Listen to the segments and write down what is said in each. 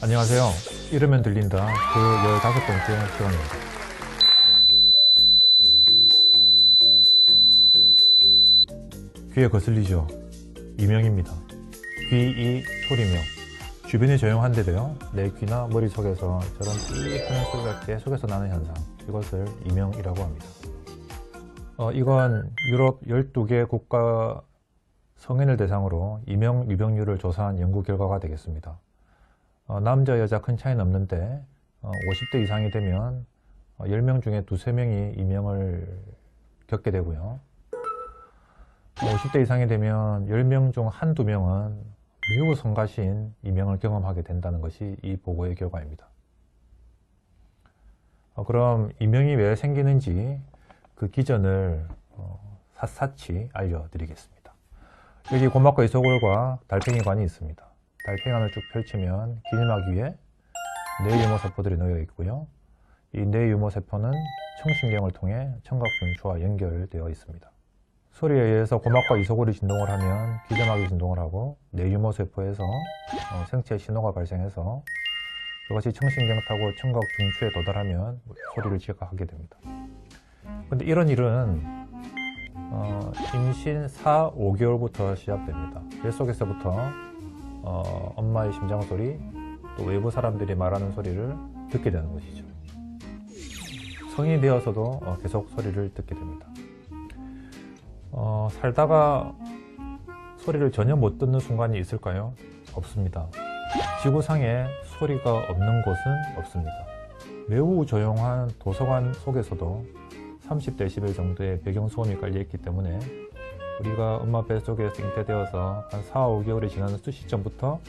안녕하세요. 이러면 들린다 그 15번째 시간입니다. 귀에 거슬리죠? 이명입니다. 귀이 소리명. 주변이 조용한데도요, 내 귀나 머릿속에서 저런 삐 하는 소리가 계속해서 나는 현상, 이것을 이명이라고 합니다. 이건 유럽 12개 국가 성인을 대상으로 이명 유병률을 조사한 연구 결과가 되겠습니다. 남자 여자 큰 차이는 없는데 50대 이상이 되면 10명 중에 2~3명이 이명을 겪게 되고요, 50대 이상이 되면 10명 중 1~2명은 매우 성가신 이명을 경험하게 된다는 것이 이 보고의 결과입니다. 그럼 이명이 왜 생기는지 그 기전을 샅샅이 알려드리겠습니다. 여기 고막과 이소골과 달팽이관이 있습니다. 달팽이관을 쭉 펼치면 기내막 위에 뇌유모세포들이 놓여 있고요. 이 뇌유모세포는 청신경을 통해 청각중추와 연결되어 있습니다. 소리에 의해서 고막과 이소골이 진동을 하면 기저막이 진동을 하고 뇌유모세포에서 생체 신호가 발생해서 그것이 청신경 타고 청각중추에 도달하면 소리를 지각하게 됩니다. 근데 이런 일은 임신 4~5개월부터 시작됩니다. 뱃속에서부터 엄마의 심장 소리, 또 외부 사람들이 말하는 소리를 듣게 되는 것이죠. 성인이 되어서도 계속 소리를 듣게 됩니다. 살다가 소리를 전혀 못 듣는 순간이 있을까요? 없습니다. 지구상에 소리가 없는 곳은 없습니다. 매우 조용한 도서관 속에서도 30dB 정도의 배경소음이 깔려있기 때문에 우리가 엄마 뱃속에서 잉태되어서 한 4~5개월이 지나는 시점부터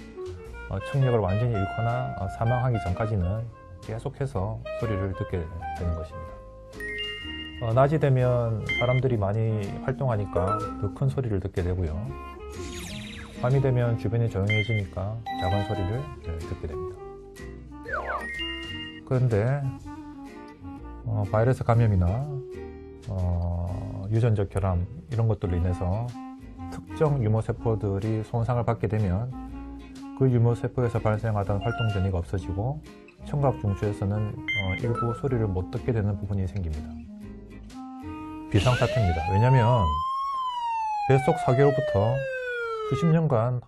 청력을 완전히 잃거나 사망하기 전까지는 계속해서 소리를 듣게 되는 것입니다. 낮이 되면 사람들이 많이 활동하니까 더 큰 소리를 듣게 되고요, 밤이 되면 주변이 조용해지니까 작은 소리를 듣게 됩니다. 그런데 바이러스 감염이나 유전적 결함 이런 것들로 인해서 특정 유모세포들이 손상을 받게 되면 그 유모세포에서 발생하던 활동 전이가 없어지고 청각중추에서는 일부 소리를 못 듣게 되는 부분이 생깁니다. 비상사태입니다. 왜냐하면 뱃속 4개월부터 수십 년간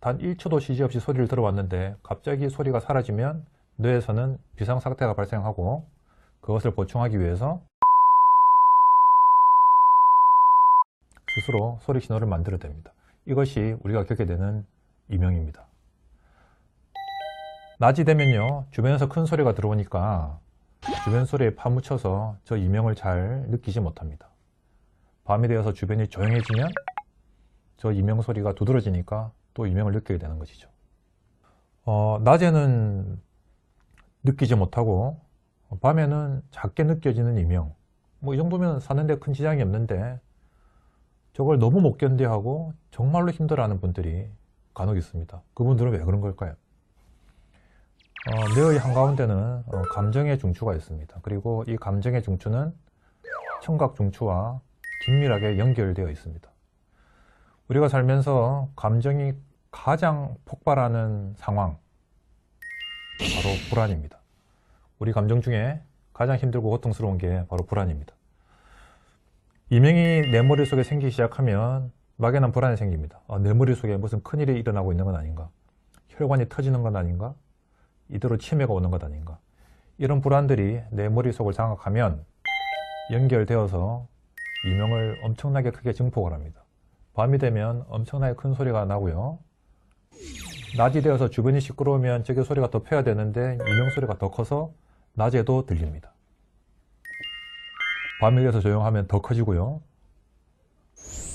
단 1초도 쉬지 없이 소리를 들어왔는데 갑자기 소리가 사라지면 뇌에서는 비상사태가 발생하고 그것을 보충하기 위해서 스스로 소리 신호를 만들어냅니다. 이것이 우리가 겪게 되는 이명입니다. 낮이 되면요, 주변에서 큰 소리가 들어오니까 주변 소리에 파묻혀서 저 이명을 잘 느끼지 못합니다. 밤이 되어서 주변이 조용해지면 저 이명 소리가 두드러지니까 또 이명을 느끼게 되는 것이죠. 낮에는 느끼지 못하고 밤에는 작게 느껴지는 이명, 이 정도면 사는데 큰 지장이 없는데 저걸 너무 못 견뎌하고 정말로 힘들어하는 분들이 간혹 있습니다. 그분들은 왜 그런 걸까요? 뇌의 한가운데는 감정의 중추가 있습니다. 그리고 이 감정의 중추는 청각중추와 긴밀하게 연결되어 있습니다. 우리가 살면서 감정이 가장 폭발하는 상황, 바로 불안입니다. 우리 감정 중에 가장 힘들고 고통스러운 게 바로 불안입니다. 이명이 내 머릿속에 생기기 시작하면 막연한 불안이 생깁니다. 내 머릿속에 무슨 큰일이 일어나고 있는 건 아닌가? 혈관이 터지는 건 아닌가? 이대로 치매가 오는 것 아닌가? 이런 불안들이 내 머릿속을 장악하면 연결되어서 이명을 엄청나게 크게 증폭을 합니다. 밤이 되면 엄청나게 큰 소리가 나고요, 낮이 되어서 주변이 시끄러우면 저기 소리가 더 커야 되는데 이명 소리가 더 커서 낮에도 들립니다. 밤이 되어서 조용하면 더 커지고요,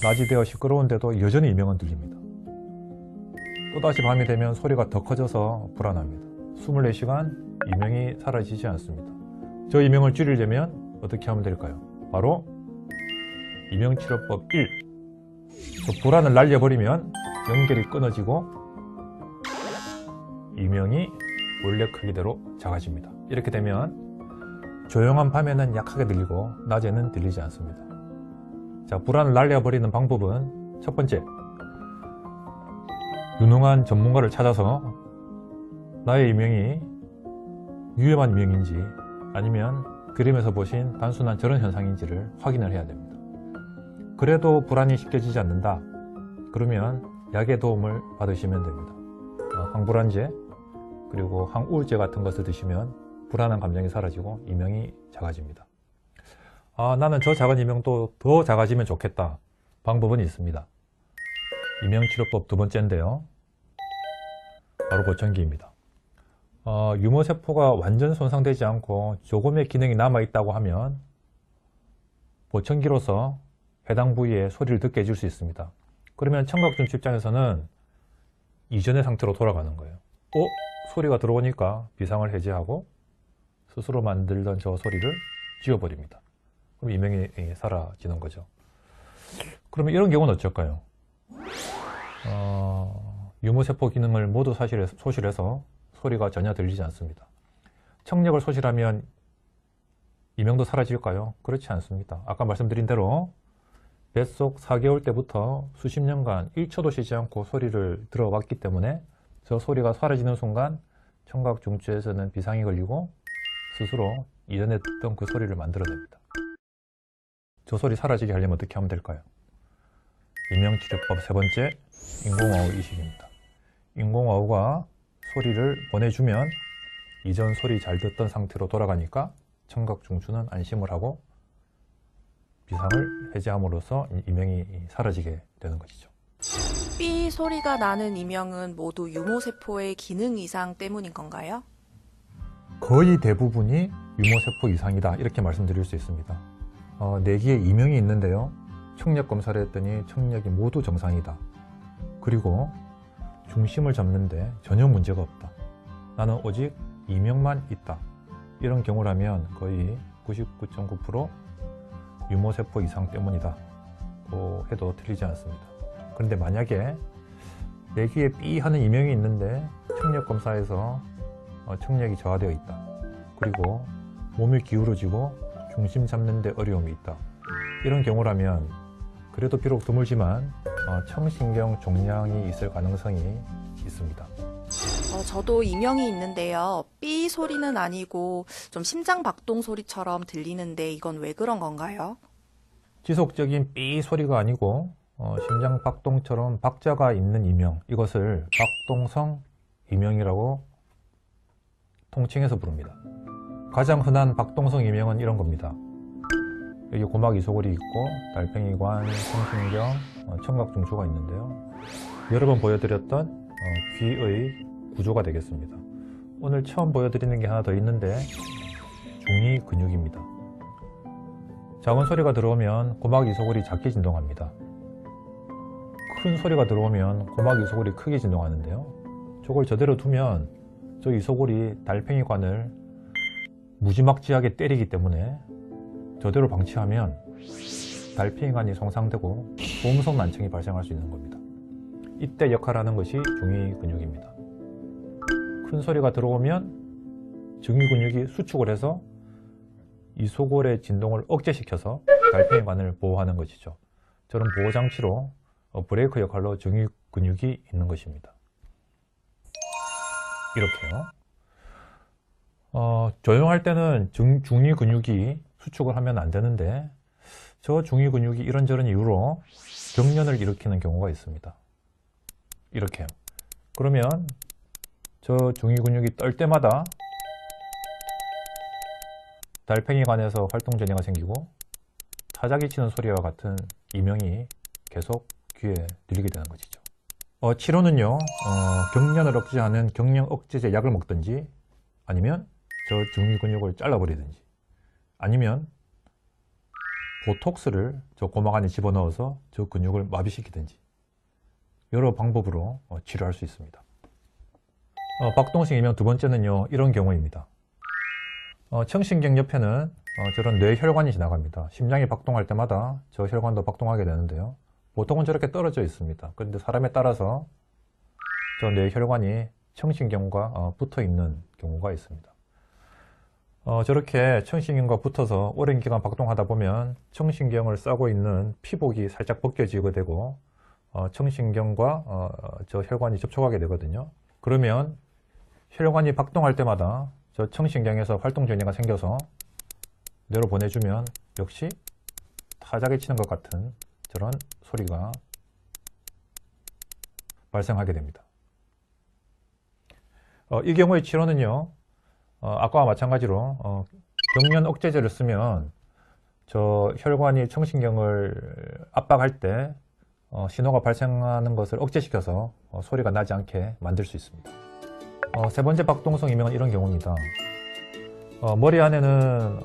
낮이 되어 시끄러운데도 여전히 이명은 들립니다. 또다시 밤이 되면 소리가 더 커져서 불안합니다. 24시간 이명이 사라지지 않습니다. 저 이명을 줄이려면 어떻게 하면 될까요? 바로 이명치료법 1. 불안을 날려버리면 연결이 끊어지고 이명이 원래 크기대로 작아집니다. 이렇게 되면 조용한 밤에는 약하게 들리고 낮에는 들리지 않습니다. 자, 불안을 날려버리는 방법은 첫 번째, 유능한 전문가를 찾아서 나의 이명이 위험한 이명인지 아니면 그림에서 보신 단순한 저런 현상인지를 확인을 해야 됩니다. 그래도 불안이 쉽게지지 않는다. 그러면 약의 도움을 받으시면 됩니다. 항불안제 그리고 항우울제 같은 것을 드시면 불안한 감정이 사라지고 이명이 작아집니다. 나는 저 작은 이명도 더 작아지면 좋겠다. 방법은 있습니다. 이명치료법 두 번째인데요. 바로 보청기입니다. 유모세포가 완전 손상되지 않고 조금의 기능이 남아있다고 하면 보청기로서 해당 부위에 소리를 듣게 해줄 수 있습니다. 그러면 청각중추 입장에서는 이전의 상태로 돌아가는 거예요. 소리가 들어오니까 비상을 해제하고 스스로 만들던 저 소리를 지워버립니다. 그럼 이명이 사라지는 거죠. 그러면 이런 경우는 어쩔까요? 유모세포 기능을 모두 소실해서 소리가 전혀 들리지 않습니다. 청력을 소실하면 이명도 사라질까요? 그렇지 않습니다. 아까 말씀드린 대로 뱃속 4개월 때부터 수십 년간 1초도 쉬지 않고 소리를 들어왔기 때문에 저 소리가 사라지는 순간 청각 중추에서는 비상이 걸리고 스스로 이전에 듣던 그 소리를 만들어냅니다. 저 소리 사라지게 하려면 어떻게 하면 될까요? 이명치료법 세 번째, 인공와우 이식입니다. 인공와우가 소리를 보내주면 이전 소리 잘 듣던 상태로 돌아가니까 청각 중추는 안심을 하고 비상을 해제함으로써 이명이 사라지게 되는 것이죠. 삐 소리가 나는 이명은 모두 유모세포의 기능 이상 때문인 건가요? 거의 대부분이 유모세포 이상이다 이렇게 말씀드릴 수 있습니다. 뇌기에 이명이 있는데요. 청력 검사를 했더니 청력이 모두 정상이다. 그리고 중심을 잡는데 전혀 문제가 없다. 나는 오직 이명만 있다. 이런 경우라면 거의 99.9% 유모세포 이상 때문이다 고 해도 틀리지 않습니다. 그런데 만약에 뇌기에 삐 하는 이명이 있는데 청력 검사에서 청력이 저하되어 있다. 그리고 몸이 기울어지고 중심 잡는 데 어려움이 있다. 이런 경우라면 그래도 비록 드물지만 청신경 종양이 있을 가능성이 있습니다. 저도 이명이 있는데요. 삐 소리는 아니고 좀 심장 박동 소리처럼 들리는데 이건 왜 그런 건가요? 지속적인 삐 소리가 아니고 심장 박동처럼 박자가 있는 이명, 이것을 박동성 이명이라고 통칭해서 부릅니다. 가장 흔한 박동성 이명은 이런 겁니다. 여기 고막 이소골이 있고 달팽이관, 청신경, 청각중추가 있는데요. 여러 번 보여드렸던 귀의 구조가 되겠습니다. 오늘 처음 보여드리는 게 하나 더 있는데 중이 근육입니다. 작은 소리가 들어오면 고막 이소골이 작게 진동합니다. 큰 소리가 들어오면 고막 이소골이 크게 진동하는데요. 저걸 저대로 두면 저 이소골이 달팽이관을 무지막지하게 때리기 때문에 저대로 방치하면 달팽이관이 손상되고 보험성 난청이 발생할 수 있는 겁니다. 이때 역할하는 것이 중위 근육입니다. 큰 소리가 들어오면 중위 근육이 수축을 해서 이소골의 진동을 억제시켜서 달팽이관을 보호하는 것이죠. 저런 보호장치로 브레이크 역할로 중위 근육이 있는 것입니다. 이렇게요. 조용할 때는 중위 근육이 수축을 하면 안 되는데 저 중위 근육이 이런저런 이유로 경련을 일으키는 경우가 있습니다. 이렇게요. 그러면 저 중위 근육이 떨 때마다 달팽이관에서 활동 전이가 생기고 타자기 치는 소리와 같은 이명이 계속 귀에 들리게 되는 것이죠. 치료는요, 경련을 억제하는 경련 억제제 약을 먹든지 아니면 저 중위 근육을 잘라버리든지 아니면 보톡스를 저 고막 안에 집어넣어서 저 근육을 마비시키든지 여러 방법으로 치료할 수 있습니다. 박동성 이명 두 번째는요, 이런 경우입니다. 청신경 옆에는 저런 뇌혈관이 지나갑니다. 심장이 박동할 때마다 저 혈관도 박동하게 되는데요. 보통은 저렇게 떨어져 있습니다. 그런데 사람에 따라서 저 뇌혈관이 청신경과 붙어 있는 경우가 있습니다. 저렇게 청신경과 붙어서 오랜 기간 박동하다 보면 청신경을 싸고 있는 피복이 살짝 벗겨지게 되고 청신경과 저 혈관이 접촉하게 되거든요. 그러면 혈관이 박동할 때마다 저 청신경에서 활동 전이가 생겨서 뇌로 보내주면 역시 타자기 치는 것 같은 저런 소리가 발생하게 됩니다. 이 경우의 치료는요, 아까와 마찬가지로 경련 억제제를 쓰면 저 혈관이 청신경을 압박할 때 신호가 발생하는 것을 억제시켜서 소리가 나지 않게 만들 수 있습니다. 세 번째 박동성 이명은 이런 경우입니다. 머리 안에는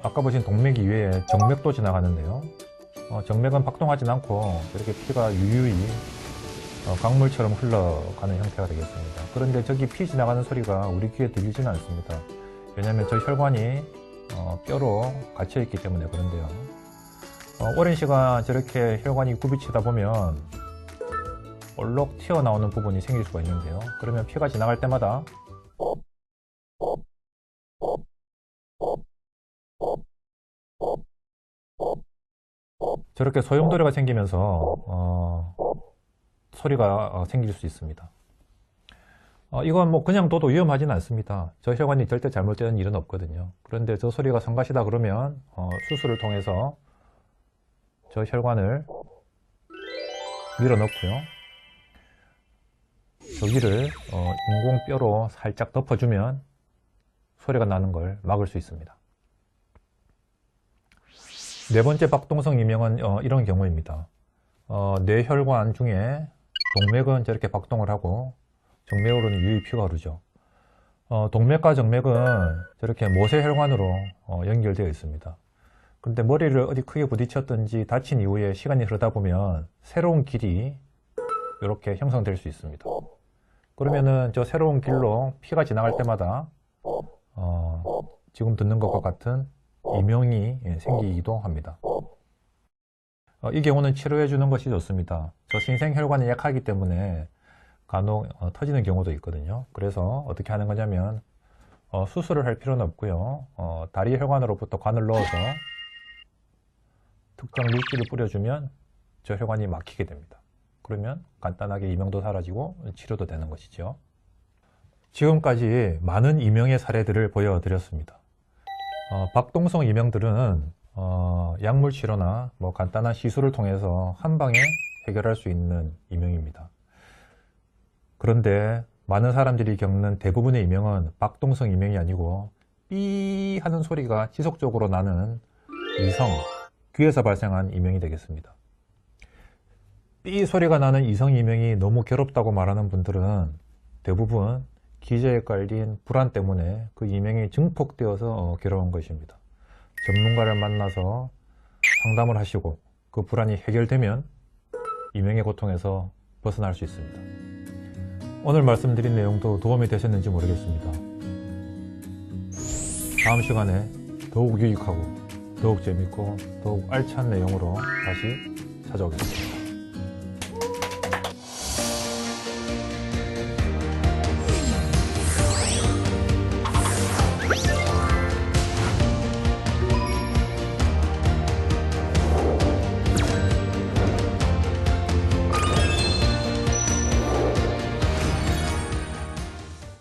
아까 보신 동맥 이외에 정맥도 지나가는데요. 정맥은 박동하진 않고 이렇게 피가 유유히 강물처럼 흘러가는 형태가 되겠습니다. 그런데 저기 피 지나가는 소리가 우리 귀에 들리지는 않습니다. 왜냐하면 저 혈관이 뼈로 갇혀 있기 때문에 그런데요. 오랜 시간 저렇게 혈관이 굽이치다 보면 얼룩 튀어나오는 부분이 생길 수가 있는데요. 그러면 피가 지나갈 때마다 저렇게 소용돌이가 생기면서 소리가 생길 수 있습니다. 이건 뭐 그냥 둬도 위험하지는 않습니다. 저 혈관이 절대 잘못되는 일은 없거든요. 그런데 저 소리가 성가시다 그러면 수술을 통해서 저 혈관을 밀어넣고요. 여기를 인공뼈로 살짝 덮어주면 소리가 나는 걸 막을 수 있습니다. 네 번째 박동성 이명은 이런 경우입니다. 뇌혈관 중에 동맥은 저렇게 박동을 하고 정맥으로는 유유히 피가 흐르죠. 동맥과 정맥은 저렇게 모세혈관으로 연결되어 있습니다. 그런데 머리를 어디 크게 부딪혔든지 다친 이후에 시간이 흐르다 보면 새로운 길이 이렇게 형성될 수 있습니다. 그러면은 저 새로운 길로 피가 지나갈 때마다 지금 듣는 것과 같은 이명이 생기기도 합니다. 이 경우는 치료해 주는 것이 좋습니다. 저 신생혈관이 약하기 때문에 간혹 터지는 경우도 있거든요. 그래서 어떻게 하는 거냐면 수술을 할 필요는 없고요. 다리 혈관으로부터 관을 넣어서 특정 물질을 뿌려주면 저 혈관이 막히게 됩니다. 그러면 간단하게 이명도 사라지고 치료도 되는 것이죠. 지금까지 많은 이명의 사례들을 보여드렸습니다. 박동성 이명들은 약물 치료나 뭐 간단한 시술을 통해서 한 방에 해결할 수 있는 이명입니다. 그런데 많은 사람들이 겪는 대부분의 이명은 박동성 이명이 아니고 삐 하는 소리가 지속적으로 나는 이성, 귀에서 발생한 이명이 되겠습니다. 삐 소리가 나는 이성 이명이 너무 괴롭다고 말하는 분들은 대부분 기저에 깔린 불안 때문에 그 이명이 증폭되어서 괴로운 것입니다. 전문가를 만나서 상담을 하시고 그 불안이 해결되면 이명의 고통에서 벗어날 수 있습니다. 오늘 말씀드린 내용도 도움이 되셨는지 모르겠습니다. 다음 시간에 더욱 유익하고 더욱 재밌고 더욱 알찬 내용으로 다시 찾아오겠습니다.